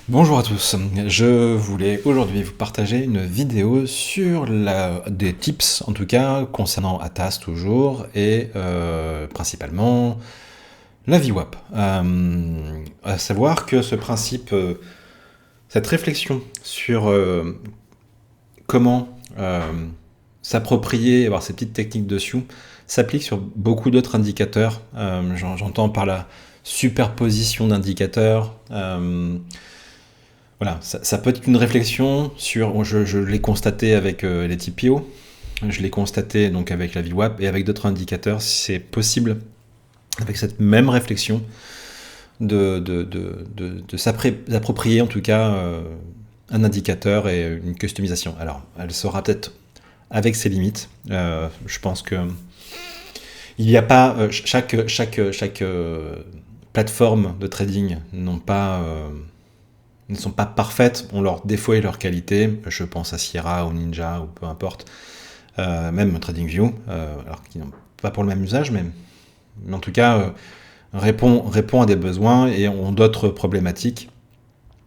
Bonjour à tous, je voulais aujourd'hui vous partager une vidéo sur des tips, en tout cas, concernant Atas toujours, et principalement la VWAP. À savoir que ce principe, cette réflexion sur comment s'approprier, avoir ces petites techniques dessus, s'applique sur beaucoup d'autres indicateurs. J'entends par la superposition d'indicateurs. Voilà, ça peut être une réflexion sur, je l'ai constaté avec les TPO, je l'ai constaté donc avec la VWAP et avec d'autres indicateurs, c'est possible avec cette même réflexion de s'approprier en tout cas un indicateur et une customisation. Alors, elle sera peut-être avec ses limites. Je pense que il n'y a pas chaque plateforme de trading ne sont pas parfaites, ont leurs défauts et leurs qualités. Je pense à Sierra ou Ninja ou peu importe, même TradingView, alors qu'ils n'ont pas pour le même usage, mais en tout cas répond à des besoins et ont d'autres problématiques.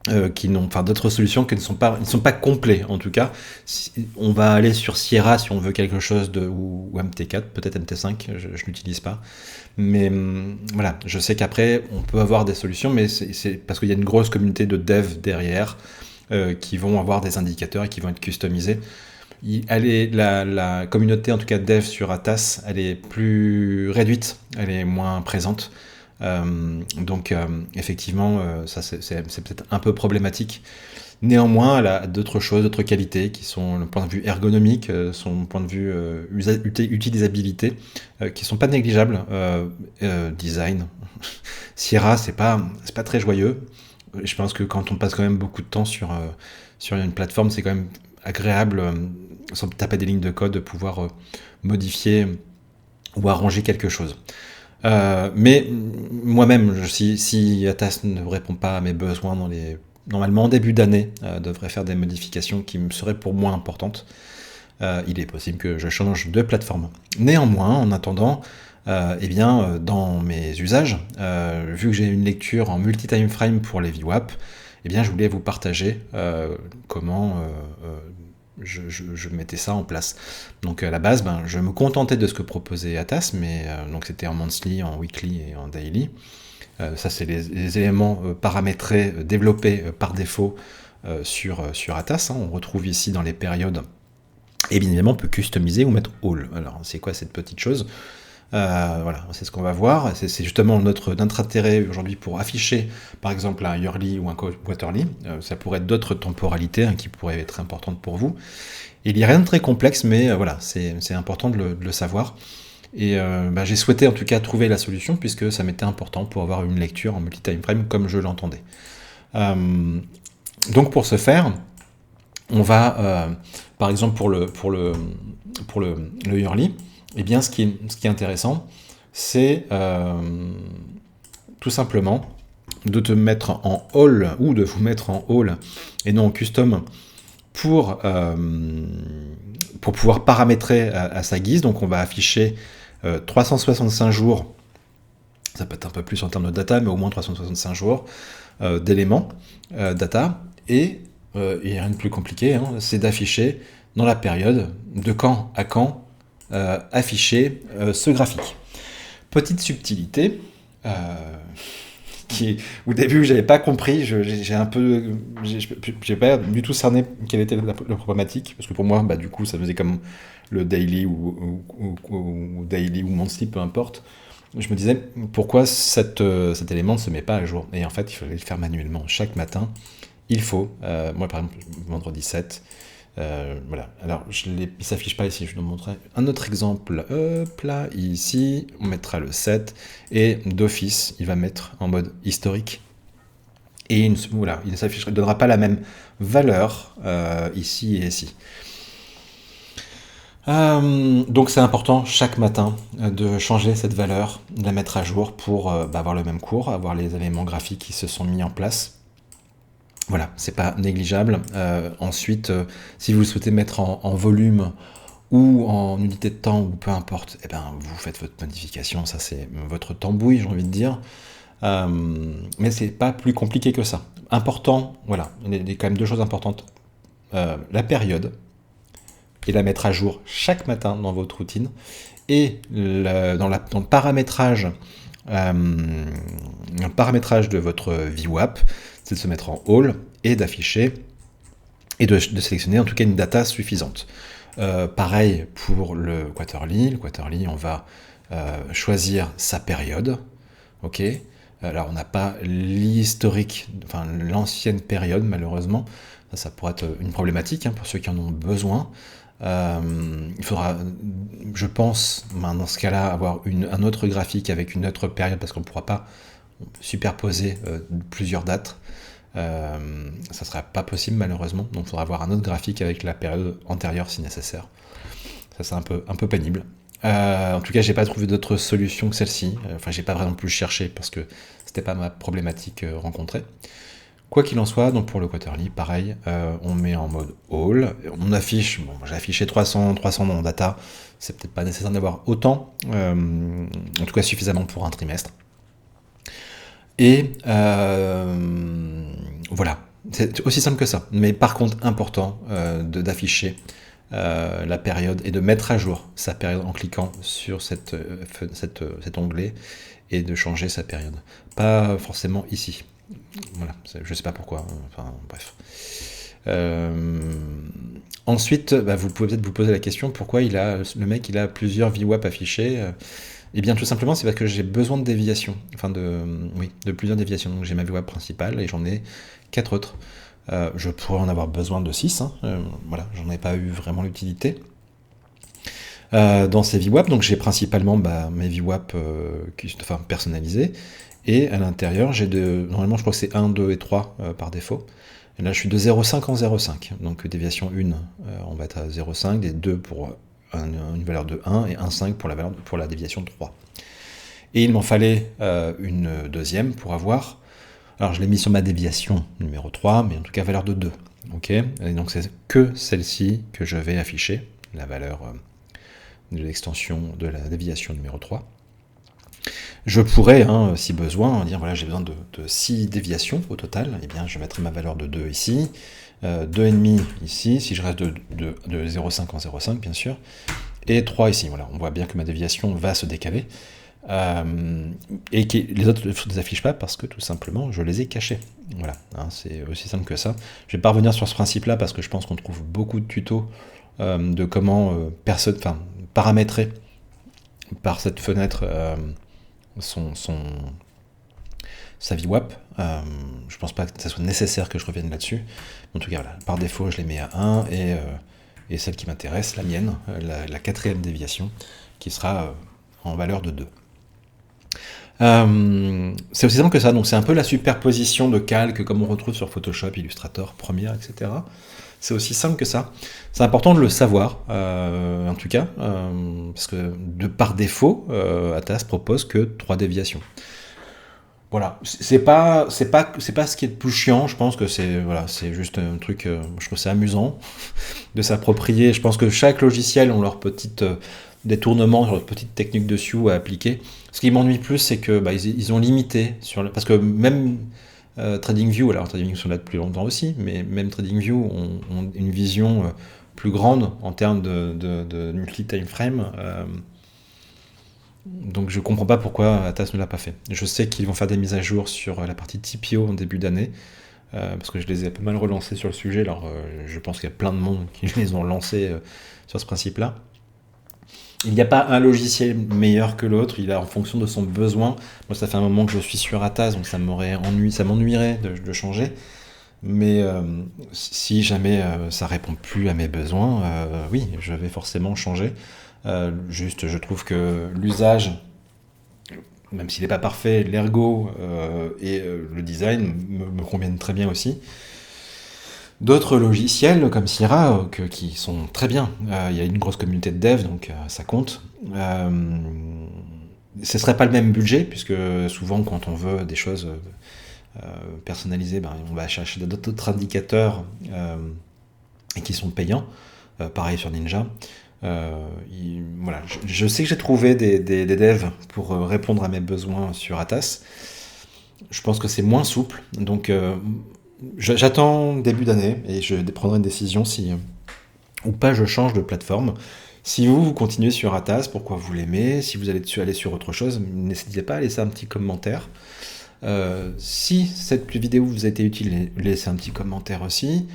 D'autres solutions qui ne sont pas complets en tout cas. On va aller sur Sierra si on veut quelque chose ou MT4, peut-être MT5, je l'utilise pas. Mais voilà, je sais qu'après on peut avoir des solutions, mais c'est parce qu'il y a une grosse communauté de devs derrière qui vont avoir des indicateurs et qui vont être customisés. La communauté en tout cas dev sur Atas, elle est plus réduite, elle est moins présente. Effectivement, ça c'est peut-être un peu problématique. Néanmoins, elle a d'autres choses, d'autres qualités qui sont le point de vue ergonomique, son point de vue utilisabilité, qui sont pas négligeables. Design, Sierra, c'est pas très joyeux. Je pense que quand on passe quand même beaucoup de temps sur une plateforme, c'est quand même agréable, sans taper des lignes de code, de pouvoir modifier ou arranger quelque chose. Mais moi-même, si Atas ne répond pas à mes besoins normalement en début d'année, devrait faire des modifications qui me seraient pour moi importantes. Il est possible que je change de plateforme. Néanmoins, en attendant, dans mes usages, vu que j'ai une lecture en multi-time frame pour les VWAP, je voulais vous partager comment je mettais ça en place. Donc à la base, je me contentais de ce que proposait Atas, mais donc c'était en monthly, en weekly et en daily. Ça, c'est les éléments paramétrés, développés par défaut sur Atas. On retrouve ici dans les périodes. Et bien évidemment, on peut customiser ou mettre all. Alors, c'est quoi cette petite chose ? Voilà, c'est ce qu'on va voir. C'est justement notre intérêt aujourd'hui pour afficher, par exemple, un yearly ou un quarterly. Ça pourrait être d'autres temporalités qui pourraient être importantes pour vous. Il n'y a rien de très complexe, mais voilà, c'est important de le savoir. Et j'ai souhaité en tout cas trouver la solution, puisque ça m'était important pour avoir une lecture en multi-time frame comme je l'entendais. Donc pour ce faire, on va, par exemple pour le yearly, ce qui est intéressant, c'est tout simplement de te mettre en all ou de vous mettre en all et non en custom pour pouvoir paramétrer à sa guise. Donc on va afficher 365 jours, ça peut être un peu plus en termes de data, mais au moins 365 jours d'éléments data, et rien de plus compliqué, c'est d'afficher dans la période de quand à quand afficher ce graphique. Petite subtilité qui, au début, j'avais pas compris, j'ai pas du tout cerné quelle était la problématique, parce que pour moi, du coup, ça faisait comme le daily ou daily ou monthly, peu importe. Je me disais pourquoi cet élément ne se met pas à jour. Et en fait, il fallait le faire manuellement chaque matin. Il faut, moi par exemple, vendredi 7. Voilà, alors il ne s'affiche pas ici, je vous montrerai un autre exemple. Hop là, ici, on mettra le 7 et d'office, il va mettre en mode historique. Et voilà, il ne donnera pas la même valeur ici et ici. Donc c'est important chaque matin de changer cette valeur, de la mettre à jour pour avoir le même cours, avoir les éléments graphiques qui se sont mis en place. Voilà, c'est pas négligeable. Ensuite, si vous le souhaitez mettre en volume ou en unité de temps ou peu importe, vous faites votre modification, ça c'est votre tambouille, j'ai envie de dire. Mais c'est pas plus compliqué que ça. Important, voilà, il y a quand même deux choses importantes. La période, et la mettre à jour chaque matin dans votre routine. Et dans le paramétrage, de votre VWAP, c'est de se mettre en all et d'afficher et de sélectionner en tout cas une data suffisante. Pareil pour le quarterly. Le quarterly, on va choisir sa période. Ok. Alors on n'a pas l'historique, enfin l'ancienne période malheureusement. Ça pourrait être une problématique pour ceux qui en ont besoin. Il faudra, je pense, dans ce cas-là, avoir un autre graphique avec une autre période parce qu'on ne pourra pas superposer plusieurs dates. Ça ne sera pas possible malheureusement, donc il faudra avoir un autre graphique avec la période antérieure si nécessaire. Ça c'est un peu pénible. En tout cas, j'ai pas trouvé d'autre solution que celle-ci. Enfin, j'ai pas vraiment plus cherché parce que c'était pas ma problématique rencontrée. Quoi qu'il en soit, donc pour le quarterly, pareil, on met en mode all, on affiche, bon, j'ai affiché 300 dans data, c'est peut-être pas nécessaire d'avoir autant, en tout cas suffisamment pour un trimestre. Et voilà, c'est aussi simple que ça. Mais par contre, important d'afficher la période et de mettre à jour sa période en cliquant sur cet onglet et de changer sa période. Pas forcément ici. Voilà, je sais pas pourquoi, enfin bref. Ensuite, vous pouvez peut-être vous poser la question pourquoi le mec il a plusieurs VWAP affichés. Eh bien tout simplement c'est parce que j'ai besoin de déviations, de plusieurs déviations. Donc j'ai ma VWAP principale et j'en ai 4 autres. Je pourrais en avoir besoin de 6, voilà, j'en ai pas eu vraiment l'utilité. Dans ces VWAP, donc j'ai principalement mes VWAP personnalisés. Et à l'intérieur, normalement je crois que c'est 1, 2 et 3 par défaut. Et là je suis de 0,5 en 0,5. Donc déviation 1, on va être à 0,5, et 2 pour une valeur de 1, et 1,5 pour la déviation 3. Et il m'en fallait une deuxième pour avoir... Alors je l'ai mis sur ma déviation numéro 3, mais en tout cas valeur de 2. Okay, et donc c'est que celle-ci que je vais afficher, la valeur de l'extension de la déviation numéro 3. Je pourrais, si besoin, dire voilà, j'ai besoin de 6 déviations au total, et bien je mettrai ma valeur de 2 ici, 2,5 ici, si je reste de 0,5 en 0,5 bien sûr, et 3 ici. Voilà, on voit bien que ma déviation va se décaler, et que les autres ne les affichent pas parce que tout simplement je les ai cachés. Voilà, c'est aussi simple que ça. Je vais pas revenir sur ce principe-là parce que je pense qu'on trouve beaucoup de tutos de comment paramétrer par cette fenêtre sa VWAP. Je pense pas que ça soit nécessaire que je revienne là-dessus. En tout cas, voilà, par défaut, je les mets à 1 et celle qui m'intéresse, la mienne, la 4e déviation, qui sera en valeur de 2. C'est aussi simple que ça, donc c'est un peu la superposition de calques comme on retrouve sur Photoshop, Illustrator, Premiere, etc. C'est aussi simple que ça. C'est important de le savoir, en tout cas, parce que par défaut, Atas propose que 3 déviations. Voilà, c'est pas ce qui est le plus chiant. Je pense que c'est juste un truc. Je trouve c'est amusant de s'approprier. Je pense que chaque logiciel ont leur petite détournement, leur petite technique dessus à appliquer. Ce qui m'ennuie plus, c'est que ils ont limité parce que même TradingView, alors TradingView sont là depuis longtemps aussi, mais même TradingView ont une vision plus grande en termes de multi-time frame. Donc je comprends pas pourquoi Atas ne l'a pas fait. Je sais qu'ils vont faire des mises à jour sur la partie TPO en début d'année, parce que je les ai pas mal relancés sur le sujet, alors je pense qu'il y a plein de monde qui les ont lancés sur ce principe-là. Il n'y a pas un logiciel meilleur que l'autre, il est en fonction de son besoin. Moi ça fait un moment que je suis sur Atas, donc ça m'ennuierait de changer. Mais si jamais ça répond plus à mes besoins, oui, je vais forcément changer. Juste, je trouve que l'usage, même s'il n'est pas parfait, l'ergo et le design me conviennent très bien aussi. D'autres logiciels comme Sierra qui sont très bien. Il y a une grosse communauté de dev, donc ça compte. Ce serait pas le même budget, puisque souvent quand on veut des choses personnalisées, on va chercher d'autres indicateurs et qui sont payants. Pareil sur Ninja. Je sais que j'ai trouvé des devs pour répondre à mes besoins sur Atas. Je pense que c'est moins souple. Donc, j'attends début d'année et je prendrai une décision si ou pas je change de plateforme. Si vous continuez sur Atas, pourquoi vous l'aimez? Si vous allez aller sur autre chose, n'hésitez pas à laisser un petit commentaire. Si cette vidéo vous a été utile, laissez un petit commentaire aussi.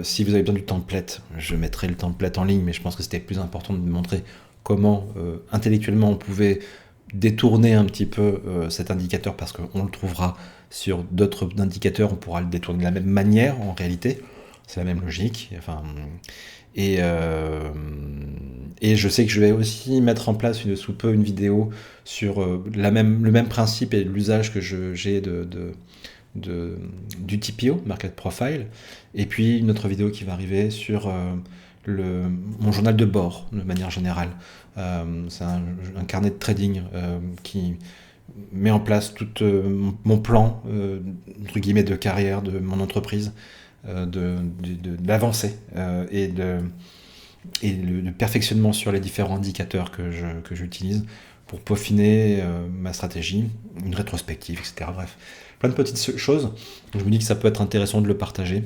Si vous avez besoin du template, je mettrai le template en ligne, mais je pense que c'était plus important de montrer comment intellectuellement on pouvait détourner un petit peu cet indicateur, parce qu'on le trouvera sur d'autres indicateurs, on pourra le détourner de la même manière en réalité, c'est la même logique. Enfin, et je sais que je vais aussi mettre en place sous peu une vidéo sur le même principe et l'usage que j'ai du TPO, Market Profile, et puis une autre vidéo qui va arriver sur mon journal de bord de manière générale. C'est un carnet de trading qui met en place tout mon plan entre guillemets de carrière de mon entreprise, de l'avancée et le perfectionnement sur les différents indicateurs que j'utilise pour peaufiner ma stratégie, une rétrospective, etc. Bref, plein de petites choses. Je me dis que ça peut être intéressant de le partager.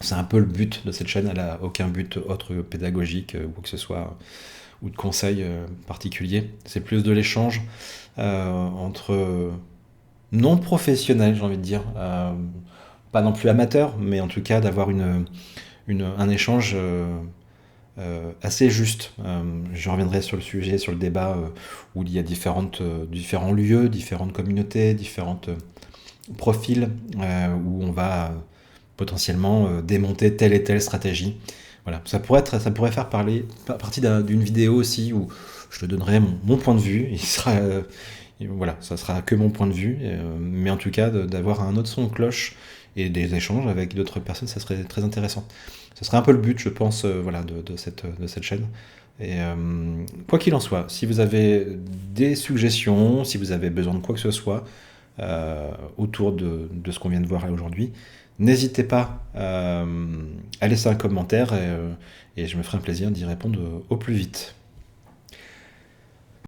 C'est un peu le but de cette chaîne, elle n'a aucun but autre pédagogique ou que ce soit, ou de conseil particulier. C'est plus de l'échange entre non professionnels, j'ai envie de dire. Pas non plus amateur, mais en tout cas d'avoir un échange assez juste. Je reviendrai sur le sujet, sur le débat où il y a différents lieux, différentes communautés, différents profils où on va potentiellement démonter telle et telle stratégie. Voilà, ça pourrait faire partie d'une vidéo aussi où je te donnerai mon point de vue. Il sera, voilà, ça sera que mon point de vue, mais en tout cas d'avoir un autre son de cloche et des échanges avec d'autres personnes, ça serait très intéressant. Ce serait un peu le but, je pense, voilà, de cette chaîne. Et quoi qu'il en soit, si vous avez des suggestions, si vous avez besoin de quoi que ce soit autour de ce qu'on vient de voir là aujourd'hui, n'hésitez pas à laisser un commentaire et je me ferai un plaisir d'y répondre au plus vite.